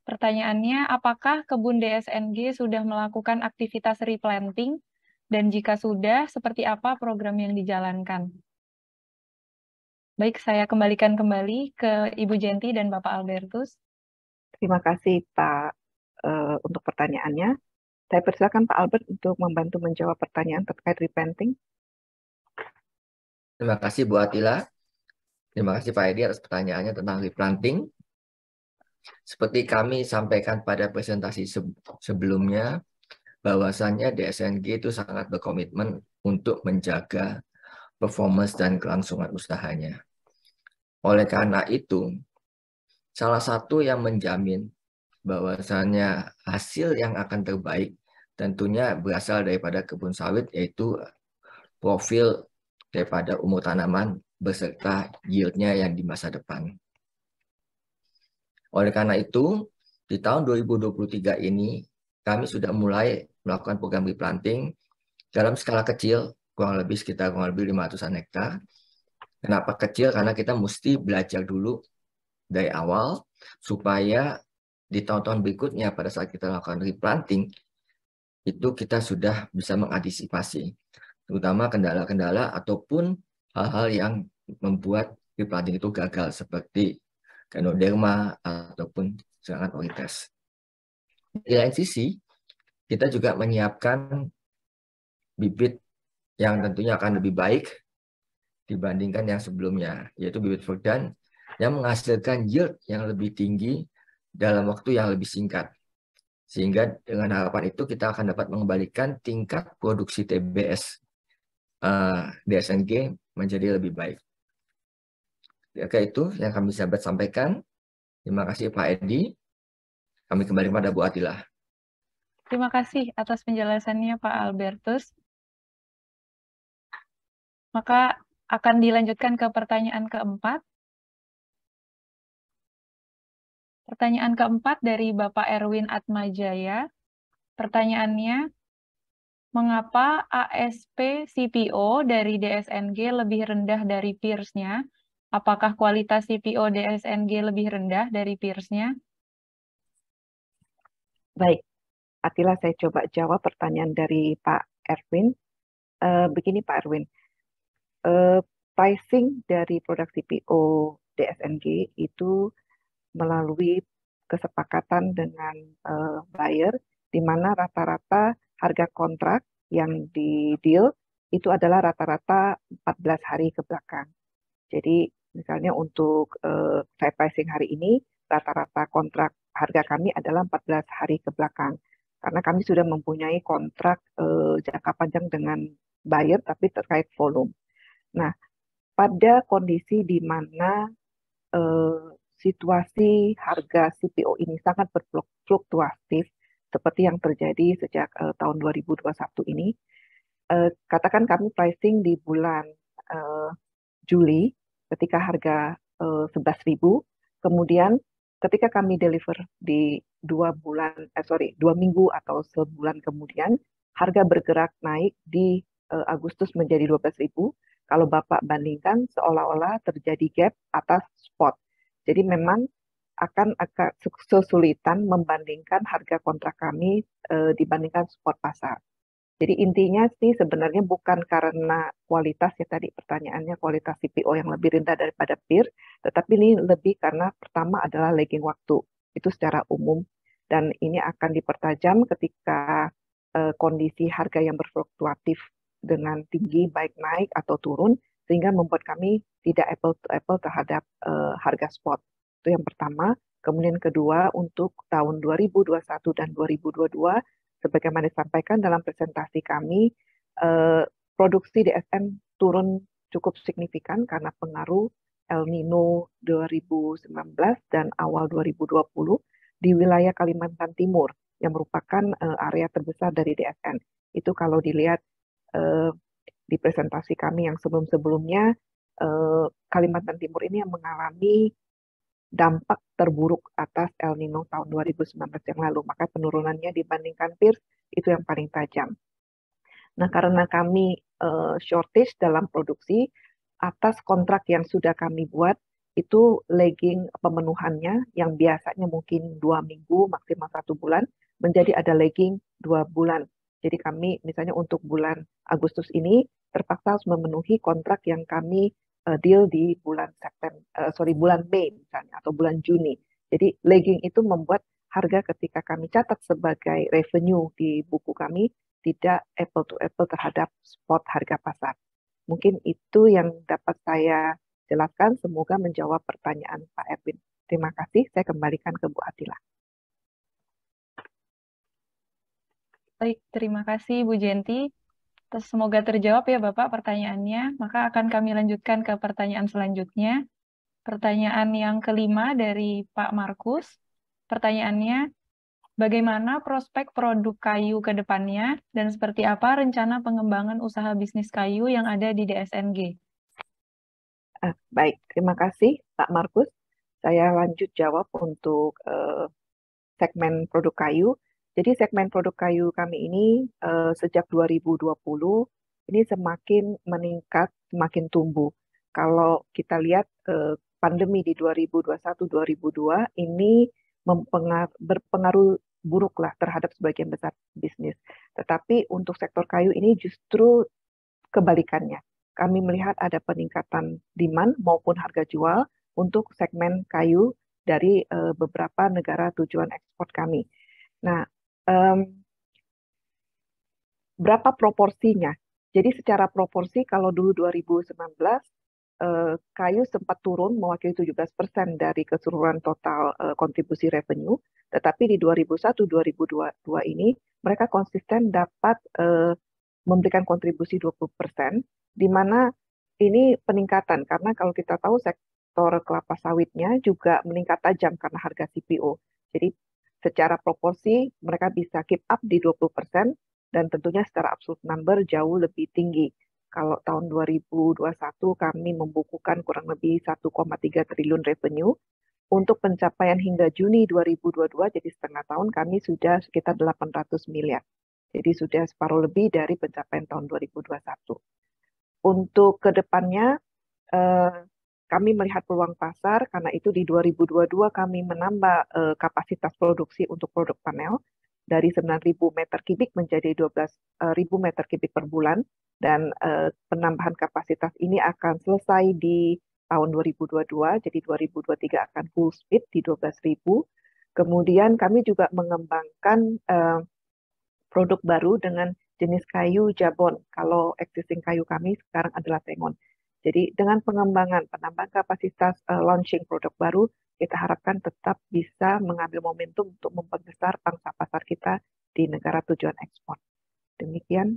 Pertanyaannya, apakah kebun DSNG sudah melakukan aktivitas replanting? Dan jika sudah, seperti apa program yang dijalankan? Baik, saya kembalikan kembali ke Ibu Jenti dan Bapak Albertus. Terima kasih Pak untuk pertanyaannya. Saya persilakan Pak Albert untuk membantu menjawab pertanyaan terkait replanting. Terima kasih Bu Atila. Terima kasih Pak Edi atas pertanyaannya tentang replanting. Seperti kami sampaikan pada presentasi sebelumnya, bahwasannya DSNG itu sangat berkomitmen untuk menjaga performance dan kelangsungan usahanya. Oleh karena itu, salah satu yang menjamin bahwasannya hasil yang akan terbaik tentunya berasal daripada kebun sawit, yaitu profil daripada umur tanaman beserta yield-nya yang di masa depan. Oleh karena itu, di tahun 2023 ini, kami sudah mulai melakukan program replanting dalam skala kecil, kurang lebih 500-an hektar. Kenapa kecil? Karena kita mesti belajar dulu dari awal, supaya di tahun-tahun berikutnya pada saat kita lakukan replanting, itu kita sudah bisa mengantisipasi, terutama kendala-kendala ataupun hal-hal yang membuat replanting itu gagal, seperti Ganoderma ataupun serangan orites. Di lain sisi, kita juga menyiapkan bibit yang tentunya akan lebih baik dibandingkan yang sebelumnya, yaitu bibit Verdant yang menghasilkan yield yang lebih tinggi dalam waktu yang lebih singkat. Sehingga dengan harapan itu kita akan dapat mengembalikan tingkat produksi TBS DSNG menjadi lebih baik. Oke, itu yang kami bisa sampaikan. Terima kasih Pak Edi. Kami kembali kepada Bu Atila. Terima kasih atas penjelasannya Pak Albertus. Maka akan dilanjutkan ke pertanyaan keempat. Pertanyaan keempat dari Bapak Erwin Atmajaya. Pertanyaannya, mengapa ASP CPO dari DSNG lebih rendah dari peers-nya? Apakah kualitas CPO DSNG lebih rendah dari peers-nya? Baik, Atila, saya coba jawab pertanyaan dari Pak Erwin. Begini Pak Erwin, pricing dari produk CPO DSNG itu melalui kesepakatan dengan buyer, di mana rata-rata harga kontrak yang di deal itu adalah rata-rata 14 hari ke belakang. Jadi misalnya untuk saya pricing hari ini, rata-rata kontrak harga kami adalah 14 hari ke belakang. Karena kami sudah mempunyai kontrak jangka panjang dengan buyer, tapi terkait volume. Nah, pada kondisi di mana situasi harga CPO ini sangat berfluktuatif, seperti yang terjadi sejak tahun 2021 ini, katakan kami pricing di bulan Juli, ketika harga 11.000, kemudian ketika kami deliver di 2 minggu atau sebulan kemudian, harga bergerak naik di Agustus menjadi 12.000. Kalau Bapak bandingkan, seolah-olah terjadi gap atas spot. Jadi memang akan kesulitan membandingkan harga kontrak kami dibandingkan spot pasar. Jadi intinya sih sebenarnya bukan karena kualitas ya tadi pertanyaannya kualitas CPO yang lebih rendah daripada peer, tetapi ini lebih karena pertama adalah lagging waktu. Itu secara umum. dan ini akan dipertajam ketika kondisi harga yang berfluktuatif dengan tinggi baik naik atau turun, sehingga membuat kami tidak apple to apple terhadap harga spot. Itu yang pertama. Kemudian kedua, untuk tahun 2021 dan 2022, sebagaimana disampaikan dalam presentasi kami, produksi DSN turun cukup signifikan karena pengaruh El Nino 2019 dan awal 2020 di wilayah Kalimantan Timur yang merupakan area terbesar dari DSN. Itu kalau dilihat di presentasi kami yang sebelum-sebelumnya, Kalimantan Timur ini yang mengalami dampak terburuk atas El Nino tahun 2019 yang lalu, maka penurunannya dibandingkan peers itu yang paling tajam. Nah, karena kami shortage dalam produksi, atas kontrak yang sudah kami buat, itu lagging pemenuhannya yang biasanya mungkin 2 minggu, maksimal 1 bulan, menjadi ada lagging 2 bulan. Jadi kami misalnya untuk bulan Agustus ini terpaksa harus memenuhi kontrak yang kami deal di bulan bulan Mei misalnya, atau bulan Juni. Jadi lagging itu membuat harga ketika kami catat sebagai revenue di buku kami tidak apple to apple terhadap spot harga pasar. Mungkin itu yang dapat saya jelaskan. Semoga menjawab pertanyaan Pak Erwin. Terima kasih. Saya kembalikan ke Bu Atila. Baik, terima kasih Bu Jenti. Semoga terjawab ya Bapak pertanyaannya. Maka akan kami lanjutkan ke pertanyaan selanjutnya. Pertanyaan yang kelima dari Pak Markus. Pertanyaannya, bagaimana prospek produk kayu ke depannya dan seperti apa rencana pengembangan usaha bisnis kayu yang ada di DSNG? Baik, terima kasih Pak Markus. Saya lanjut jawab untuk segmen produk kayu. Jadi segmen produk kayu kami ini sejak 2020 ini semakin meningkat, semakin tumbuh. Kalau kita lihat pandemi di 2021-2022 ini berpengaruh buruklah terhadap sebagian besar bisnis. Tetapi untuk sektor kayu ini justru kebalikannya. Kami melihat ada peningkatan demand maupun harga jual untuk segmen kayu dari beberapa negara tujuan ekspor kami. Nah, berapa proporsinya? Jadi secara proporsi kalau dulu 2019 kayu sempat turun mewakili 17% dari keseluruhan total kontribusi revenue, tetapi di 2001-2022 ini mereka konsisten dapat memberikan kontribusi 20%, di mana ini peningkatan karena kalau kita tahu sektor kelapa sawitnya juga meningkat tajam karena harga CPO. Jadi secara proporsi mereka bisa keep up di 20% dan tentunya secara absolute number jauh lebih tinggi. Kalau tahun 2021 kami membukukan kurang lebih 1,3 triliun revenue. Untuk pencapaian hingga Juni 2022, jadi setengah tahun, kami sudah sekitar 800 miliar. Jadi sudah separuh lebih dari pencapaian tahun 2021. Untuk kedepannya, kami melihat peluang pasar, karena itu di 2022 kami menambah kapasitas produksi untuk produk panel dari 9.000 meter kubik menjadi 12.000 meter kubik per bulan, dan penambahan kapasitas ini akan selesai di tahun 2022, jadi 2023 akan full speed di 12.000. Kemudian kami juga mengembangkan produk baru dengan jenis kayu jabon, kalau existing kayu kami sekarang adalah tengon. Jadi dengan pengembangan, penambahan kapasitas launching produk baru, kita harapkan tetap bisa mengambil momentum untuk memperbesar pangsa pasar kita di negara tujuan ekspor. Demikian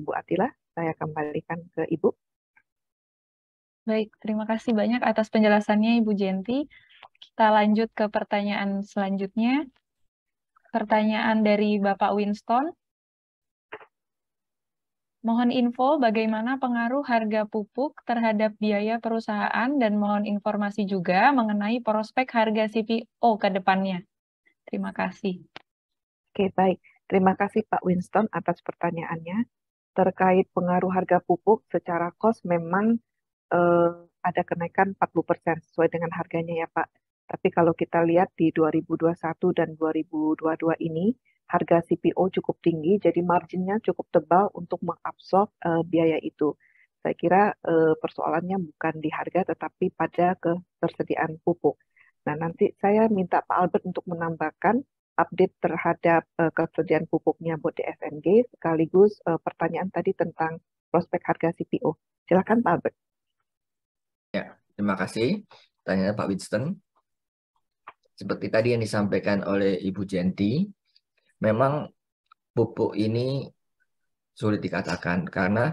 Bu Atila, saya kembalikan ke Ibu. Baik, terima kasih banyak atas penjelasannya Ibu Jenti. Kita lanjut ke pertanyaan selanjutnya. Pertanyaan dari Bapak Winston. Mohon info bagaimana pengaruh harga pupuk terhadap biaya perusahaan dan mohon informasi juga mengenai prospek harga CPO ke depannya. Terima kasih. Oke, baik. Terima kasih Pak Winston atas pertanyaannya. Terkait pengaruh harga pupuk secara cost memang ada kenaikan 40% sesuai dengan harganya ya Pak. Tapi kalau kita lihat di 2021 dan 2022 ini, harga CPO cukup tinggi, jadi marginnya cukup tebal untuk mengabsorb biaya itu. Saya kira persoalannya bukan di harga, tetapi pada ketersediaan pupuk. Nah, nanti saya minta Pak Albert untuk menambahkan update terhadap kesediaan pupuknya buat DSNG, sekaligus pertanyaan tadi tentang prospek harga CPO. Silakan Pak Albert. Ya, terima kasih. Pertanyaannya Pak Winston. Seperti tadi yang disampaikan oleh Ibu Jenti, memang pupuk ini sulit dikatakan karena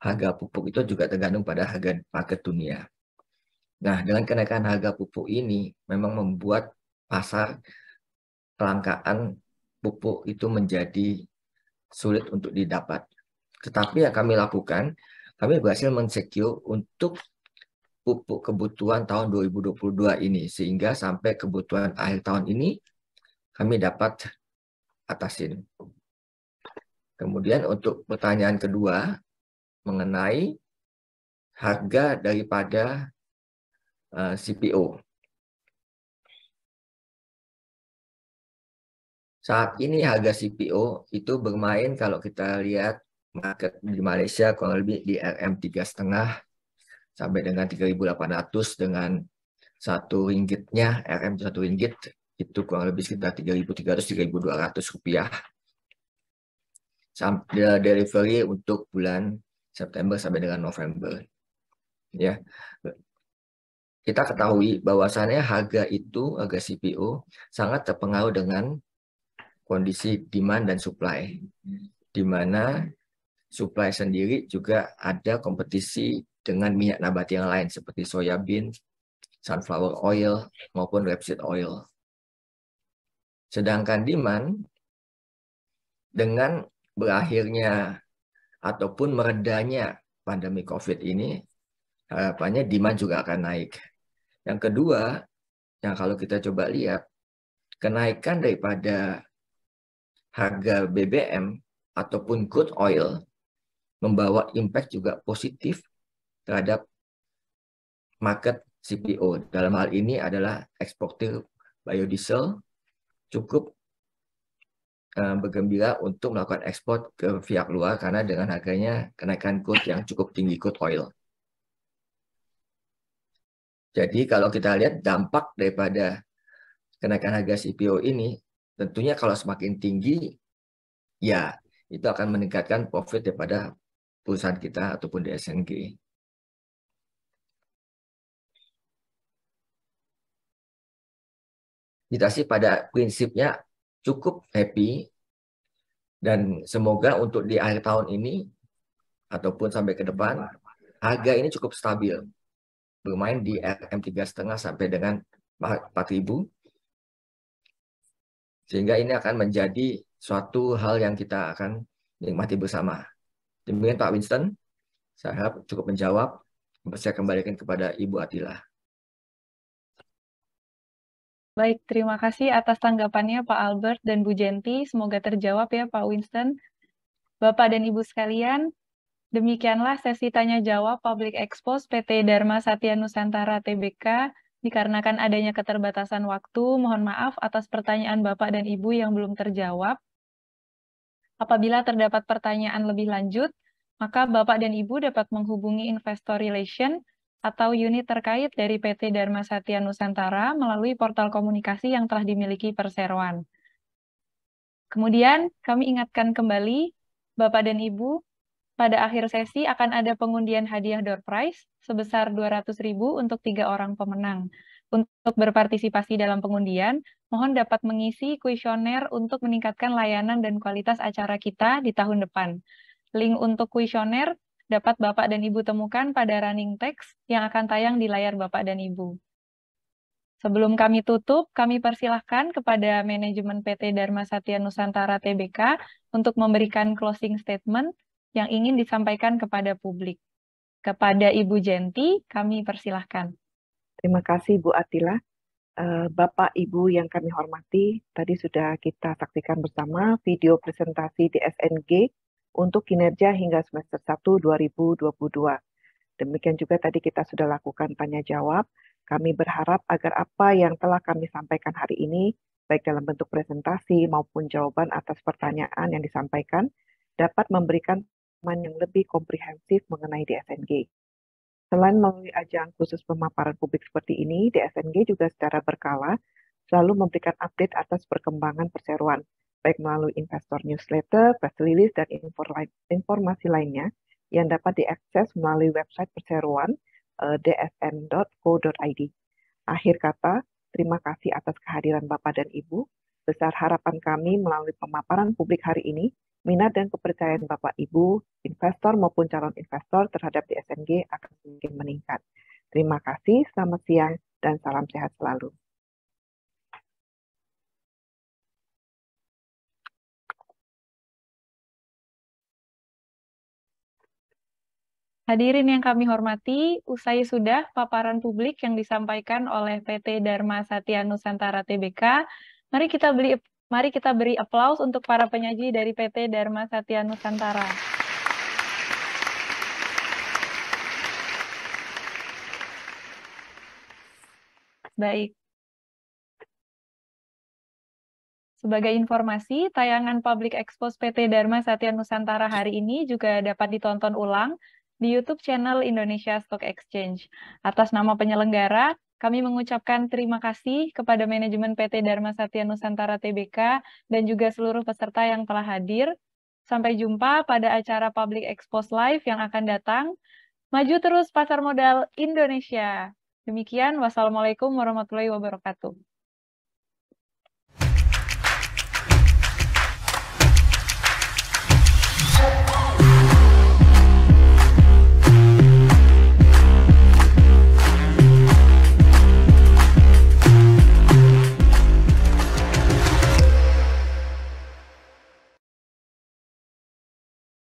harga pupuk itu juga tergantung pada harga market dunia. Nah, dengan kenaikan harga pupuk ini memang membuat pasar kelangkaan pupuk itu menjadi sulit untuk didapat. Tetapi yang kami lakukan, kami berhasil men-secure untuk pupuk kebutuhan tahun 2022 ini, sehingga sampai kebutuhan akhir tahun ini kami dapat atasin. Kemudian untuk pertanyaan kedua mengenai harga daripada CPO. Saat ini harga CPO itu bermain kalau kita lihat market di Malaysia kurang lebih di RM3,5 sampai dengan 3.800 dengan RM1-nya, RM1 itu kurang lebih sekitar 3.300-3.200 rupiah. Sampai delivery untuk bulan September sampai dengan November. Ya. Kita ketahui bahwasannya harga CPO sangat terpengaruh dengan kondisi demand dan supply, di mana supply sendiri juga ada kompetisi dengan minyak nabati yang lain seperti soybean, sunflower oil, maupun rapeseed oil. Sedangkan demand, dengan berakhirnya ataupun meredanya pandemi COVID ini, harapannya demand juga akan naik. Yang kedua, yang kalau kita coba lihat, kenaikan daripada harga BBM ataupun crude oil membawa impact juga positif terhadap market CPO. Dalam hal ini adalah eksportir biodiesel cukup bergembira untuk melakukan ekspor ke pihak luar karena dengan harganya kenaikan crude yang cukup tinggi, crude oil. Jadi kalau kita lihat dampak daripada kenaikan harga CPO ini, tentunya kalau semakin tinggi, ya itu akan meningkatkan profit daripada perusahaan kita ataupun DSNG. Kita sih pada prinsipnya cukup happy dan semoga untuk di akhir tahun ini ataupun sampai ke depan harga ini cukup stabil, bermain di RM3,5 sampai dengan 4.000, sehingga ini akan menjadi suatu hal yang kita akan nikmati bersama. Demikian Pak Winston, saya harap cukup menjawab. Saya kembalikan kepada Ibu Atila. Baik, terima kasih atas tanggapannya Pak Albert dan Bu Jenti. Semoga terjawab ya Pak Winston. Bapak dan Ibu sekalian, demikianlah sesi tanya-jawab Public Expose PT Dharma Satya Nusantara Tbk. Dikarenakan adanya keterbatasan waktu, mohon maaf atas pertanyaan Bapak dan Ibu yang belum terjawab. Apabila terdapat pertanyaan lebih lanjut, maka Bapak dan Ibu dapat menghubungi Investor Relation atau unit terkait dari PT Dharma Satya Nusantara melalui portal komunikasi yang telah dimiliki Perseroan. Kemudian, kami ingatkan kembali, Bapak dan Ibu, pada akhir sesi akan ada pengundian hadiah door prize sebesar 200.000 untuk 3 orang pemenang. Untuk berpartisipasi dalam pengundian, mohon dapat mengisi kuesioner untuk meningkatkan layanan dan kualitas acara kita di tahun depan. Link untuk kuesioner dapat Bapak dan Ibu temukan pada running text yang akan tayang di layar Bapak dan Ibu. Sebelum kami tutup, kami persilahkan kepada manajemen PT Dharma Satya Nusantara Tbk untuk memberikan closing statement yang ingin disampaikan kepada publik. Kepada Ibu Jenti, kami persilahkan. Terima kasih Bu Atila. Bapak Ibu yang kami hormati, tadi sudah kita saksikan bersama video presentasi DSNG untuk kinerja hingga semester 1 2022. Demikian juga tadi kita sudah lakukan tanya jawab. Kami berharap agar apa yang telah kami sampaikan hari ini, baik dalam bentuk presentasi maupun jawaban atas pertanyaan yang disampaikan, dapat memberikan pemahaman yang lebih komprehensif mengenai DSNG. Selain melalui ajang khusus pemaparan publik seperti ini, DSNG juga secara berkala selalu memberikan update atas perkembangan perseroan, baik melalui investor newsletter, press release, dan informasi lainnya yang dapat diakses melalui website perseroan dsn.co.id. Akhir kata, terima kasih atas kehadiran Bapak dan Ibu. Besar harapan kami melalui pemaparan publik hari ini, minat dan kepercayaan Bapak Ibu, investor maupun calon investor terhadap DSNG akan semakin meningkat. Terima kasih, selamat siang, dan salam sehat selalu. Hadirin yang kami hormati, usai sudah paparan publik yang disampaikan oleh PT Dharma Satya Nusantara Tbk, mari kita beri aplaus untuk para penyaji dari PT Dharma Satya Nusantara. Baik. Sebagai informasi, tayangan Public Expose PT Dharma Satya Nusantara hari ini juga dapat ditonton ulang di YouTube channel Indonesia Stock Exchange. Atas nama penyelenggara, kami mengucapkan terima kasih kepada manajemen PT Dharma Satya Nusantara Tbk dan juga seluruh peserta yang telah hadir. Sampai jumpa pada acara Public Expose Live yang akan datang. Maju terus pasar modal Indonesia. Demikian, wassalamualaikum warahmatullahi wabarakatuh.